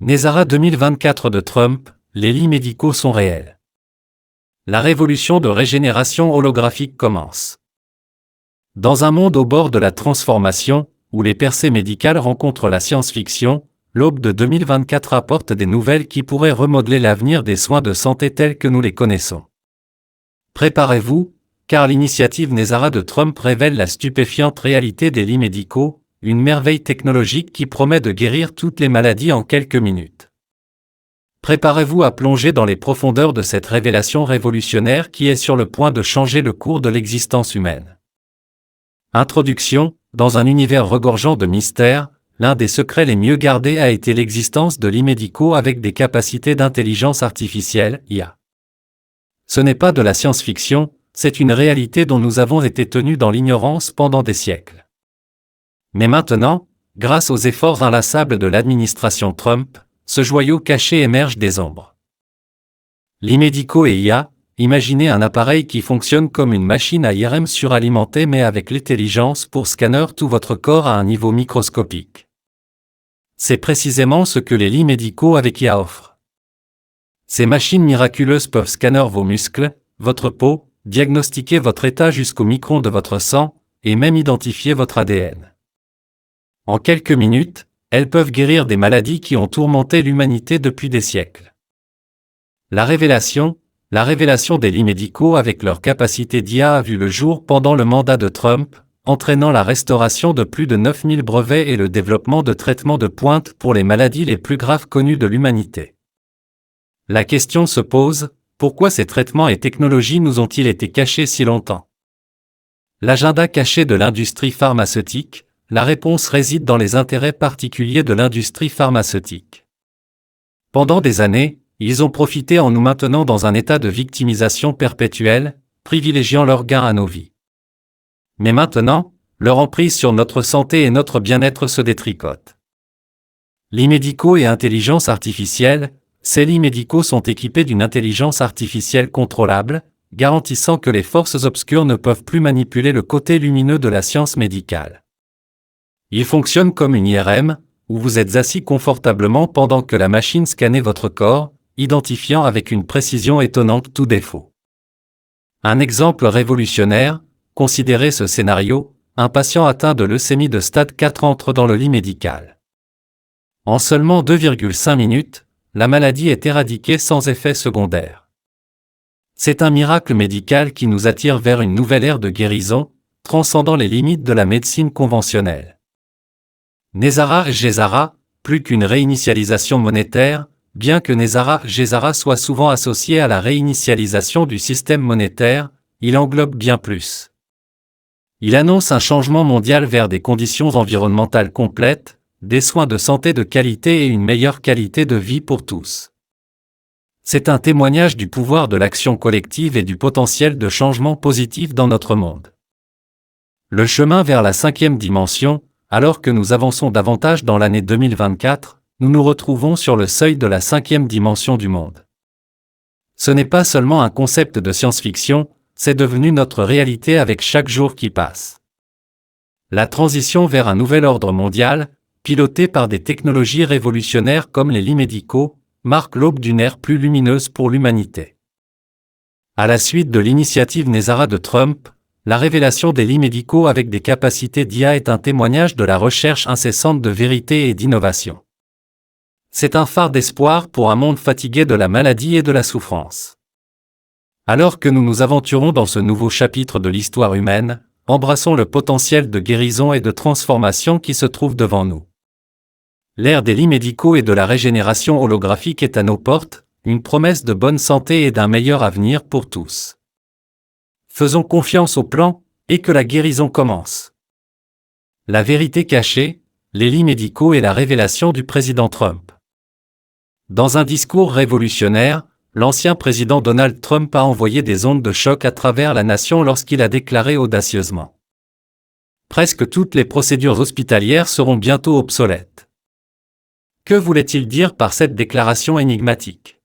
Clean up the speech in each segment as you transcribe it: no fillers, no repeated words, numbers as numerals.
NESARA 2024 de Trump, les lits médicaux sont réels. La révolution de régénération holographique commence. Dans un monde au bord de la transformation, où les percées médicales rencontrent la science-fiction, l'aube de 2024 apporte des nouvelles qui pourraient remodeler l'avenir des soins de santé tels que nous les connaissons. Préparez-vous, car l'initiative NESARA de Trump révèle la stupéfiante réalité des lits médicaux, une merveille technologique qui promet de guérir toutes les maladies en quelques minutes. Préparez-vous à plonger dans les profondeurs de cette révélation révolutionnaire qui est sur le point de changer le cours de l'existence humaine. Introduction, dans un univers regorgeant de mystères, l'un des secrets les mieux gardés a été l'existence de lits médicaux avec des capacités d'intelligence artificielle, IA. Ce n'est pas de la science-fiction, c'est une réalité dont nous avons été tenus dans l'ignorance pendant des siècles. Mais maintenant, grâce aux efforts inlassables de l'administration Trump, ce joyau caché émerge des ombres. Lits médicaux et IA, imaginez un appareil qui fonctionne comme une machine à IRM suralimentée mais avec l'intelligence pour scanner tout votre corps à un niveau microscopique. C'est précisément ce que les lits médicaux avec IA offrent. Ces machines miraculeuses peuvent scanner vos muscles, votre peau, diagnostiquer votre état jusqu'au micron de votre sang, et même identifier votre ADN. En quelques minutes, elles peuvent guérir des maladies qui ont tourmenté l'humanité depuis des siècles. La révélation des lits médicaux avec leur capacité d'IA a vu le jour pendant le mandat de Trump, entraînant la restauration de plus de 9000 brevets et le développement de traitements de pointe pour les maladies les plus graves connues de l'humanité. La question se pose, pourquoi ces traitements et technologies nous ont-ils été cachés si longtemps? L'agenda caché de l'industrie pharmaceutique, la réponse réside dans les intérêts particuliers de l'industrie pharmaceutique. Pendant des années, ils ont profité en nous maintenant dans un état de victimisation perpétuelle, privilégiant leurs gains à nos vies. Mais maintenant, leur emprise sur notre santé et notre bien-être se détricote. Lits médicaux et intelligence artificielle, ces lits médicaux sont équipés d'une intelligence artificielle contrôlable, garantissant que les forces obscures ne peuvent plus manipuler le côté lumineux de la science médicale. Il fonctionne comme une IRM, où vous êtes assis confortablement pendant que la machine scanne votre corps, identifiant avec une précision étonnante tout défaut. Un exemple révolutionnaire, considérez ce scénario, un patient atteint de leucémie de stade 4 entre dans le lit médical. En seulement 2,5 minutes, la maladie est éradiquée sans effet secondaire. C'est un miracle médical qui nous attire vers une nouvelle ère de guérison, transcendant les limites de la médecine conventionnelle. NESARA-GESARA, plus qu'une réinitialisation monétaire, bien que NESARA-GESARA soit souvent associé à la réinitialisation du système monétaire, il englobe bien plus. Il annonce un changement mondial vers des conditions environnementales complètes, des soins de santé de qualité et une meilleure qualité de vie pour tous. C'est un témoignage du pouvoir de l'action collective et du potentiel de changement positif dans notre monde. Le chemin vers la 5e dimension. Alors que nous avançons davantage dans l'année 2024, nous nous retrouvons sur le seuil de la 5e dimension du monde. Ce n'est pas seulement un concept de science-fiction, c'est devenu notre réalité avec chaque jour qui passe. La transition vers un nouvel ordre mondial, piloté par des technologies révolutionnaires comme les lits médicaux, marque l'aube d'une ère plus lumineuse pour l'humanité. À la suite de l'initiative NESARA de Trump, la révélation des lits médicaux avec des capacités d'IA est un témoignage de la recherche incessante de vérité et d'innovation. C'est un phare d'espoir pour un monde fatigué de la maladie et de la souffrance. Alors que nous nous aventurons dans ce nouveau chapitre de l'histoire humaine, embrassons le potentiel de guérison et de transformation qui se trouve devant nous. L'ère des lits médicaux et de la régénération holographique est à nos portes, une promesse de bonne santé et d'un meilleur avenir pour tous. Faisons confiance au plan, et que la guérison commence. La vérité cachée, les lits médicaux et la révélation du président Trump. Dans un discours révolutionnaire, l'ancien président Donald Trump a envoyé des ondes de choc à travers la nation lorsqu'il a déclaré audacieusement. Presque toutes les procédures hospitalières seront bientôt obsolètes. Que voulait-il dire par cette déclaration énigmatique?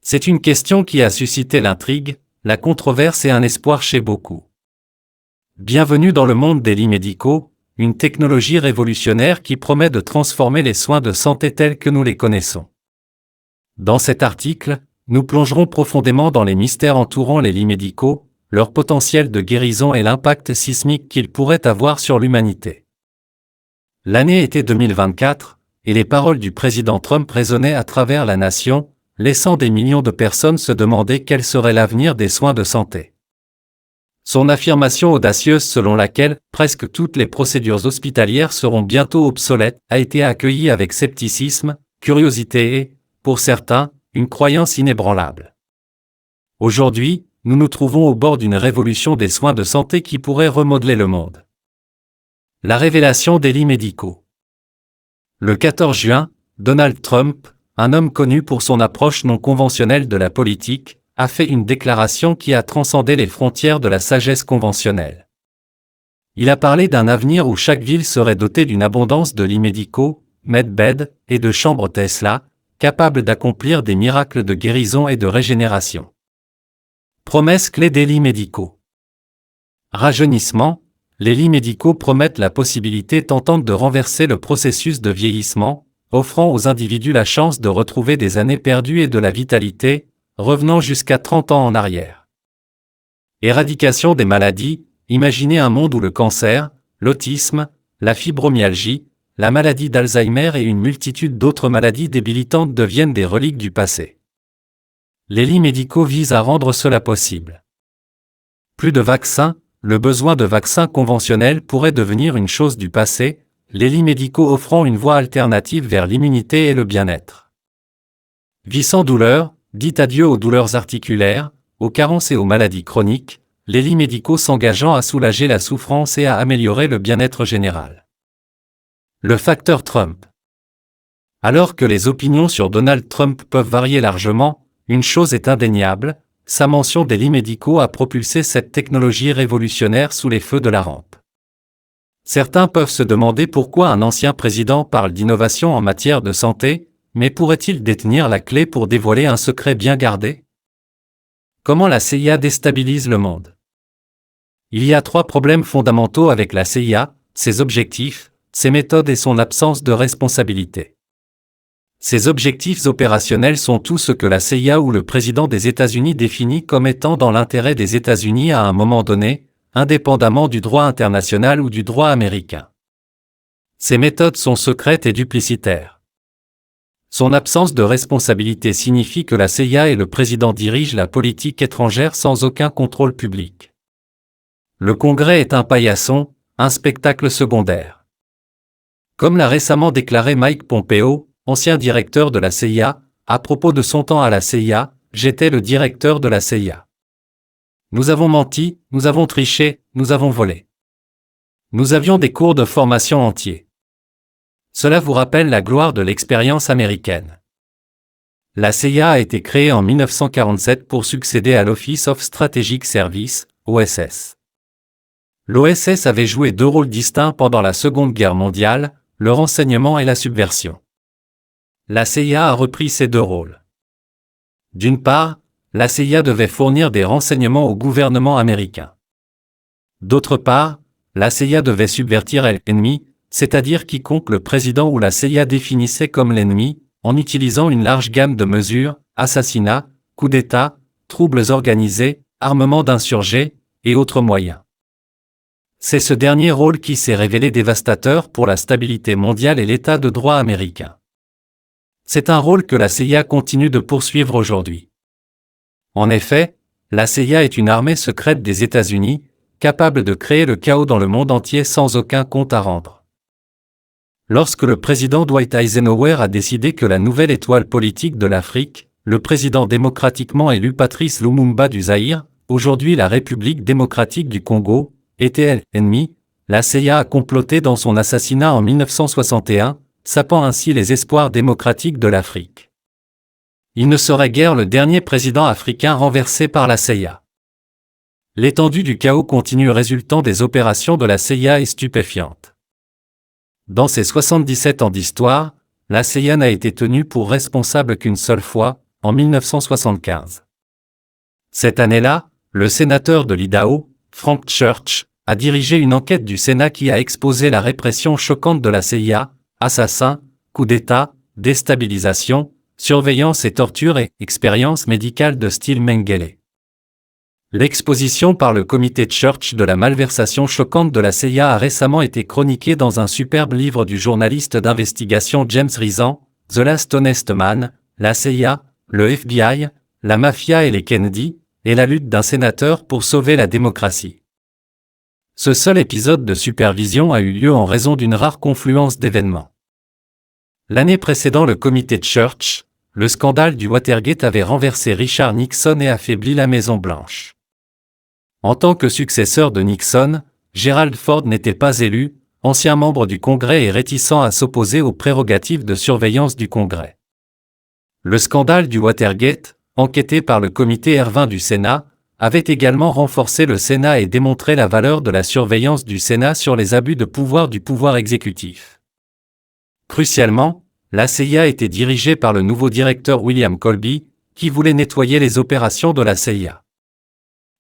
C'est une question qui a suscité l'intrigue, la controverse et un espoir chez beaucoup. Bienvenue dans le monde des lits médicaux, une technologie révolutionnaire qui promet de transformer les soins de santé tels que nous les connaissons. Dans cet article, nous plongerons profondément dans les mystères entourant les lits médicaux, leur potentiel de guérison et l'impact sismique qu'ils pourraient avoir sur l'humanité. L'année était 2024, et les paroles du président Trump résonnaient à travers la nation, laissant des millions de personnes se demander quel serait l'avenir des soins de santé. Son affirmation audacieuse selon laquelle presque toutes les procédures hospitalières seront bientôt obsolètes a été accueillie avec scepticisme, curiosité et, pour certains, une croyance inébranlable. Aujourd'hui, nous nous trouvons au bord d'une révolution des soins de santé qui pourrait remodeler le monde. La révélation des lits médicaux. Le 14 juin, Donald Trump, un homme connu pour son approche non conventionnelle de la politique, a fait une déclaration qui a transcendé les frontières de la sagesse conventionnelle. Il a parlé d'un avenir où chaque ville serait dotée d'une abondance de lits médicaux, medbeds et de chambres Tesla, capables d'accomplir des miracles de guérison et de régénération. Promesse clé des lits médicaux. Rajeunissement, les lits médicaux promettent la possibilité tentante de renverser le processus de vieillissement, offrant aux individus la chance de retrouver des années perdues et de la vitalité, revenant jusqu'à 30 ans en arrière. Éradication des maladies, imaginez un monde où le cancer, l'autisme, la fibromyalgie, la maladie d'Alzheimer et une multitude d'autres maladies débilitantes deviennent des reliques du passé. Les lits médicaux visent à rendre cela possible. Plus de vaccins, le besoin de vaccins conventionnels pourrait devenir une chose du passé, les lits médicaux offrant une voie alternative vers l'immunité et le bien-être. Vie sans douleur, dites adieu aux douleurs articulaires, aux carences et aux maladies chroniques, les lits médicaux s'engageant à soulager la souffrance et à améliorer le bien-être général. Le facteur Trump. Alors que les opinions sur Donald Trump peuvent varier largement, une chose est indéniable, sa mention des lits médicaux a propulsé cette technologie révolutionnaire sous les feux de la rampe. Certains peuvent se demander pourquoi un ancien président parle d'innovation en matière de santé, mais pourrait-il détenir la clé pour dévoiler un secret bien gardé? Comment la CIA déstabilise le monde? Il y a 3 problèmes fondamentaux avec la CIA, ses objectifs, ses méthodes et son absence de responsabilité. Ces objectifs opérationnels sont tout ce que la CIA ou le président des États-Unis définit comme étant dans l'intérêt des États-Unis à un moment donné, indépendamment du droit international ou du droit américain. Ces méthodes sont secrètes et duplicitaires. Son absence de responsabilité signifie que la CIA et le président dirigent la politique étrangère sans aucun contrôle public. Le Congrès est un paillasson, un spectacle secondaire. Comme l'a récemment déclaré Mike Pompeo, ancien directeur de la CIA, à propos de son temps à la CIA, j'étais le directeur de la CIA. Nous avons menti, nous avons triché, nous avons volé. Nous avions des cours de formation entiers. Cela vous rappelle la gloire de l'expérience américaine. La CIA a été créée en 1947 pour succéder à l'Office of Strategic Services, OSS. L'OSS avait joué 2 rôles distincts pendant la Seconde Guerre mondiale, le renseignement et la subversion. La CIA a repris ces 2 rôles. D'une part, la CIA devait fournir des renseignements au gouvernement américain. D'autre part, la CIA devait subvertir l'ennemi, c'est-à-dire quiconque le président ou la CIA définissait comme l'ennemi, en utilisant une large gamme de mesures, assassinats, coups d'État, troubles organisés, armement d'insurgés, et autres moyens. C'est ce dernier rôle qui s'est révélé dévastateur pour la stabilité mondiale et l'état de droit américain. C'est un rôle que la CIA continue de poursuivre aujourd'hui. En effet, la CIA est une armée secrète des États-Unis, capable de créer le chaos dans le monde entier sans aucun compte à rendre. Lorsque le président Dwight Eisenhower a décidé que la nouvelle étoile politique de l'Afrique, le président démocratiquement élu Patrice Lumumba du Zaïre, aujourd'hui la République démocratique du Congo, était l'ennemi, la CIA a comploté dans son assassinat en 1961, sapant ainsi les espoirs démocratiques de l'Afrique. Il ne serait guère le dernier président africain renversé par la CIA. L'étendue du chaos continu résultant des opérations de la CIA est stupéfiante. Dans ses 77 ans d'histoire, la CIA n'a été tenue pour responsable qu'une seule fois, en 1975. Cette année-là, le sénateur de l'Idaho, Frank Church, a dirigé une enquête du Sénat qui a exposé la répression choquante de la CIA, assassins, coups d'État, déstabilisation, surveillance et torture et expérience médicale de style Mengele. L'exposition par le comité Church de la malversation choquante de la CIA a récemment été chroniquée dans un superbe livre du journaliste d'investigation James Risen, The Last Honest Man, la CIA, le FBI, la mafia et les Kennedy, et la lutte d'un sénateur pour sauver la démocratie. Ce seul épisode de supervision a eu lieu en raison d'une rare confluence d'événements. L'année précédant le comité Church, le scandale du Watergate avait renversé Richard Nixon et affaibli la Maison-Blanche. En tant que successeur de Nixon, Gerald Ford n'était pas élu, ancien membre du Congrès et réticent à s'opposer aux prérogatives de surveillance du Congrès. Le scandale du Watergate, enquêté par le comité R20 du Sénat, avait également renforcé le Sénat et démontré la valeur de la surveillance du Sénat sur les abus de pouvoir du pouvoir exécutif. Crucialement, la CIA était dirigée par le nouveau directeur William Colby, qui voulait nettoyer les opérations de la CIA.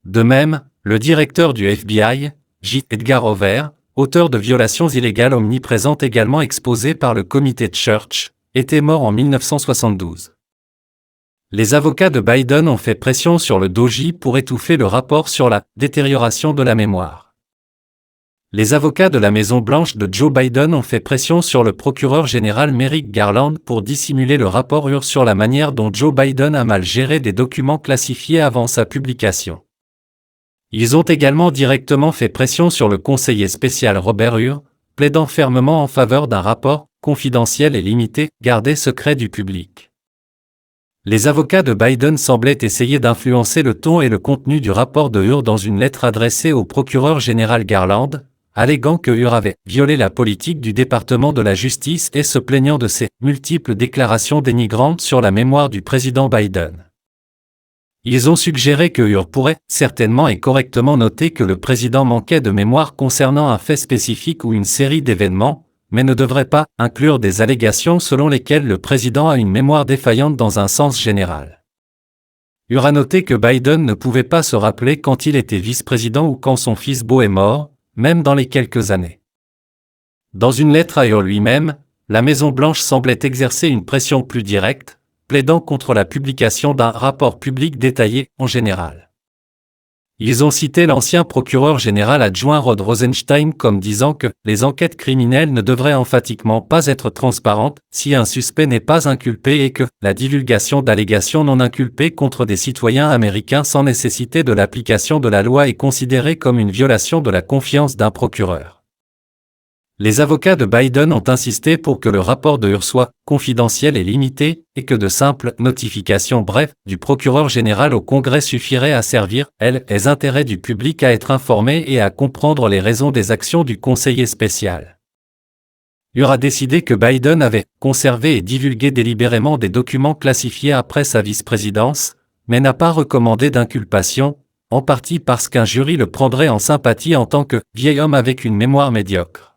De même, le directeur du FBI, J. Edgar Hoover, auteur de violations illégales omniprésentes également exposées par le comité Church, était mort en 1972. Les avocats de Biden ont fait pression sur le DOJ pour étouffer le rapport sur la détérioration de la mémoire. Les avocats de la Maison-Blanche de Joe Biden ont fait pression sur le procureur général Merrick Garland pour dissimuler le rapport Hur sur la manière dont Joe Biden a mal géré des documents classifiés avant sa publication. Ils ont également directement fait pression sur le conseiller spécial Robert Hur, plaidant fermement en faveur d'un rapport confidentiel et limité, gardé secret du public. Les avocats de Biden semblaient essayer d'influencer le ton et le contenu du rapport de Hur dans une lettre adressée au procureur général Garland, alléguant que Hur avait violé la politique du département de la justice et se plaignant de ses multiples déclarations dénigrantes sur la mémoire du président Biden. Ils ont suggéré que Hur pourrait certainement et correctement noter que le président manquait de mémoire concernant un fait spécifique ou une série d'événements, mais ne devrait pas inclure des allégations selon lesquelles le président a une mémoire défaillante dans un sens général. Hur a noté que Biden ne pouvait pas se rappeler quand il était vice-président ou quand son fils Beau est mort, même dans les quelques années. Dans une lettre à Hur lui-même, la Maison-Blanche semblait exercer une pression plus directe, plaidant contre la publication d'un rapport public détaillé en général. Ils ont cité l'ancien procureur général adjoint Rod Rosenstein comme disant que les enquêtes criminelles ne devraient emphatiquement pas être transparentes si un suspect n'est pas inculpé et que la divulgation d'allégations non inculpées contre des citoyens américains sans nécessité de l'application de la loi est considérée comme une violation de la confiance d'un procureur. Les avocats de Biden ont insisté pour que le rapport de Hur soit confidentiel et limité, et que de simples notifications brèves du procureur général au Congrès suffiraient à servir, les intérêts du public à être informés et à comprendre les raisons des actions du conseiller spécial. Hur a décidé que Biden avait conservé et divulgué délibérément des documents classifiés après sa vice-présidence, mais n'a pas recommandé d'inculpation, en partie parce qu'un jury le prendrait en sympathie en tant que vieil homme avec une mémoire médiocre.